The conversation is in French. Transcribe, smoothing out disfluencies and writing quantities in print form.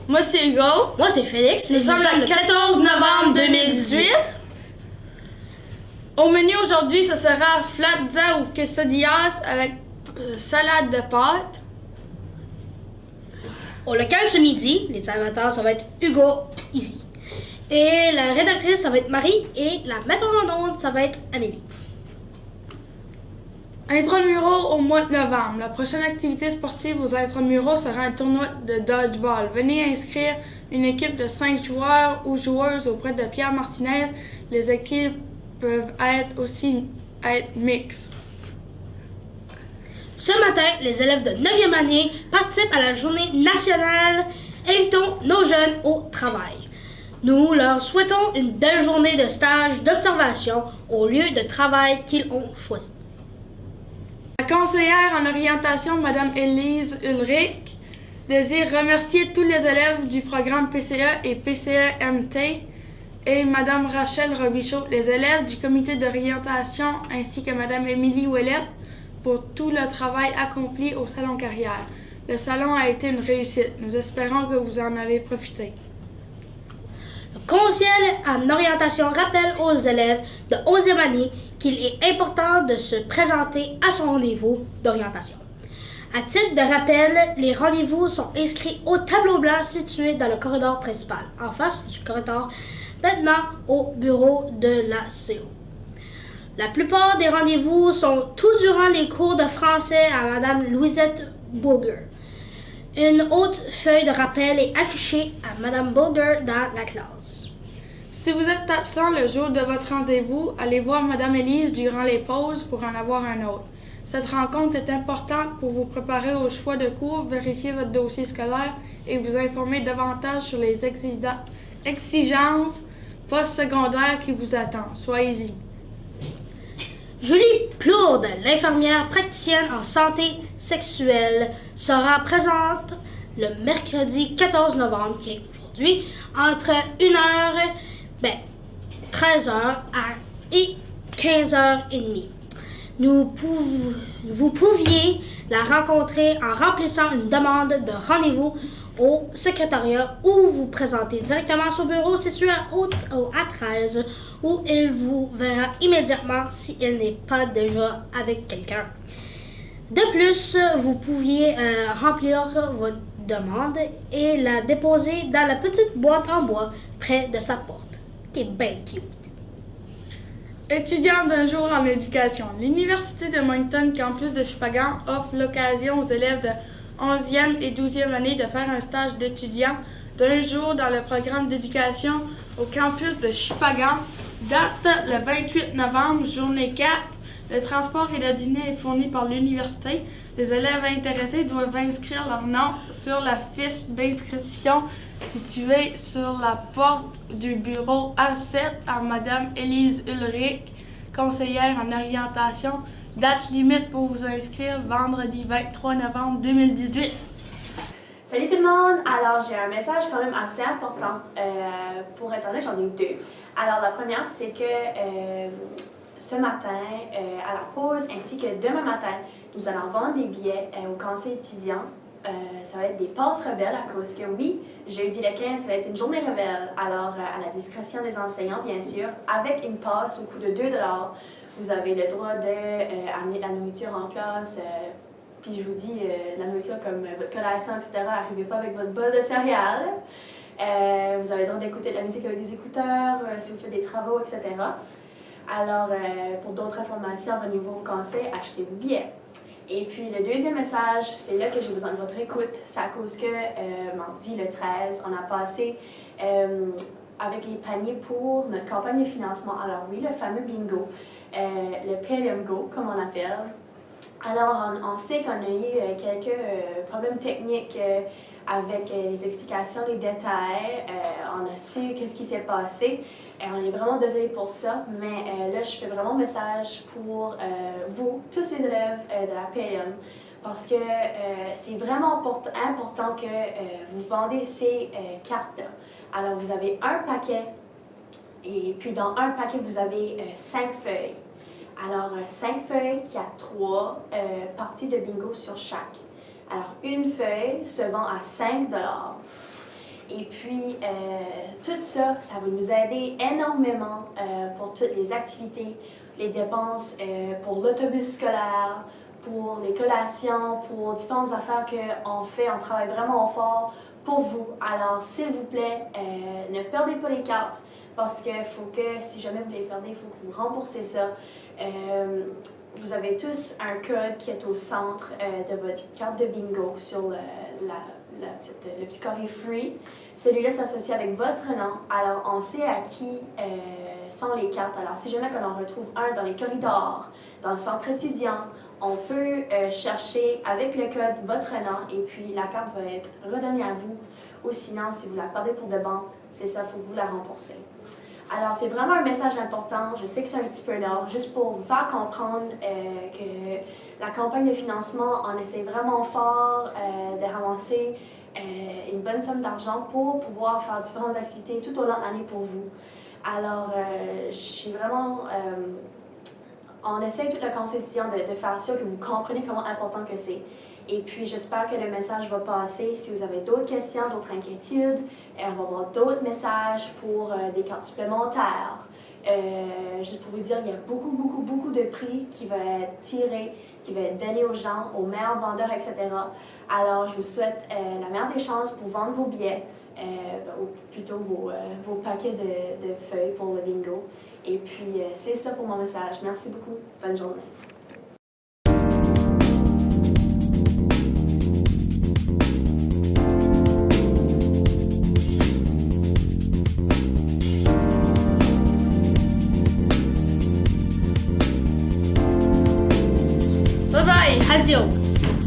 Moi, c'est Hugo. Moi, c'est Félix. Nous sommes le 14 novembre 2018. Au menu aujourd'hui, ce sera flatza ou quesadillas avec salade de pâtes. Au local ce midi, les animateurs, ça va être Hugo, ici. Et la rédactrice, ça va être Marie. Et la metteur en onde, ça va être Amélie. Intramuraux au mois de novembre. La prochaine activité sportive aux Intramuraux sera un tournoi de dodgeball. Venez inscrire une équipe de 5 joueurs ou joueuses auprès de Pierre Martinez. Les équipes peuvent être mixtes. Ce matin, les élèves de 9e année participent à la journée nationale. Invitons nos jeunes au travail. Nous leur souhaitons une belle journée de stage d'observation au lieu de travail qu'ils ont choisi. La conseillère en orientation, Mme Élise Ulrich, désire remercier tous les élèves du programme PCE et PCE-MT et Mme Rachel Robichaud, les élèves du comité d'orientation ainsi que Mme Émilie Ouellette pour tout le travail accompli au Salon Carrière. Le salon a été une réussite. Nous espérons que vous en avez profité. Le conseiller en orientation rappelle aux élèves de 11e année qu'il est important de se présenter à son rendez-vous d'orientation. À titre de rappel, les rendez-vous sont inscrits au tableau blanc situé dans le corridor principal, en face du corridor maintenant au bureau de la CO. La plupart des rendez-vous sont tout durant les cours de français à Mme Louisette Bulger. Une autre feuille de rappel est affichée à Mme Bulger dans la classe. Si vous êtes absent le jour de votre rendez-vous, allez voir Mme Élise durant les pauses pour en avoir un autre. Cette rencontre est importante pour vous préparer au choix de cours, vérifier votre dossier scolaire et vous informer davantage sur les exigences postsecondaires qui vous attendent. Soyez-y. Julie Plourde, l'infirmière praticienne en santé sexuelle, sera présente le mercredi 14 novembre, qui est aujourd'hui, entre 13h et 15h30. Vous pouviez la rencontrer en remplissant une demande de rendez-vous au secrétariat ou vous présenter directement à son bureau situé à 13 où il vous verra immédiatement si elle n'est pas déjà avec quelqu'un. De plus, vous pouviez remplir votre demande et la déposer dans la petite boîte en bois près de sa porte, qui est bien cute. Étudiants d'un jour en éducation. L'Université de Moncton, campus de Shippagan, offre l'occasion aux élèves de 11e et 12e année de faire un stage d'étudiant d'un jour dans le programme d'éducation au campus de Shippagan. Date le 28 novembre, journée 4. Le transport et le dîner est fourni par l'université. Les élèves intéressés doivent inscrire leur nom sur la fiche d'inscription située sur la porte du bureau A7 à Mme Élise Ulrich, conseillère en orientation. Date limite pour vous inscrire, vendredi 23 novembre 2018. Salut tout le monde! Alors, j'ai un message quand même assez important. Pour être honnête, j'en ai deux. Alors, la première, c'est que ce matin, à la pause, ainsi que demain matin, nous allons vendre des billets au conseil étudiant. Ça va être des passes rebelles à cause que oui, jeudi le 15, ça va être une journée rebelle. Alors, à la discrétion des enseignants, bien sûr, avec une passe au coût de 2 $, vous avez le droit d'amener de la nourriture en classe. Puis je vous dis, la nourriture comme votre collation, etc., n'arrivez pas avec votre bol de céréales. Vous avez le droit d'écouter de la musique avec des écouteurs, si vous faites des travaux, etc. Alors, pour d'autres informations, venez-vous au conseil, achetez vos billets. Et puis, le deuxième message, c'est là que j'ai besoin de votre écoute. C'est à cause que, mardi, le 13, on a passé avec les paniers pour notre campagne de financement. Alors oui, le fameux bingo, le PLM Go, comme on l'appelle. Alors, on sait qu'on a eu quelques problèmes techniques avec les explications, les détails. On a su qu'est-ce qui s'est passé. On est vraiment désolé pour ça, mais là, je fais vraiment un message pour vous, tous les élèves de la PLM, parce que c'est vraiment important que vous vendez ces cartes-là. Alors, vous avez un paquet, et puis dans un paquet, vous avez 5 feuilles. Alors, 5 feuilles qui a 3 parties de bingo sur chaque. Alors, une feuille se vend à 5 $. Et puis, tout ça, ça va nous aider énormément pour toutes les activités, les dépenses pour l'autobus scolaire, pour les collations, pour différentes affaires qu'on fait. On travaille vraiment fort pour vous. Alors, s'il vous plaît, ne perdez pas les cartes parce qu'il faut que, si jamais vous les perdez, il faut que vous remboursez ça. Vous avez tous un code qui est au centre de votre carte de bingo sur le petit carré free. Celui-là s'associe avec votre nom. Alors, on sait à qui sont les cartes. Alors, si jamais on en retrouve un dans les corridors, dans le centre étudiant, on peut chercher avec le code votre nom et puis la carte va être redonnée à vous. Ou sinon, si vous la perdez pour de bon, c'est ça, il faut que vous la remboursez. Alors, c'est vraiment un message important. Je sais que c'est un petit peu long, juste pour vous faire comprendre que la campagne de financement, on essaie vraiment fort de ramasser une bonne somme d'argent pour pouvoir faire différentes activités tout au long de l'année pour vous. Alors, je suis vraiment... on essaie tout le conseil étudiant de faire sûr que vous comprenez comment important que c'est. Et puis, j'espère que le message va passer. Si vous avez d'autres questions, d'autres inquiétudes, on va avoir d'autres messages pour des cartes supplémentaires. Juste pour vous dire, il y a beaucoup de prix qui va être tiré, qui va être donné aux gens, aux meilleurs vendeurs, etc. Alors, je vous souhaite la meilleure des chances pour vendre vos billets, ou plutôt vos paquets de feuilles pour le bingo. Et puis, c'est ça pour mon message. Merci beaucoup. Bonne journée. Bye bye! Adios!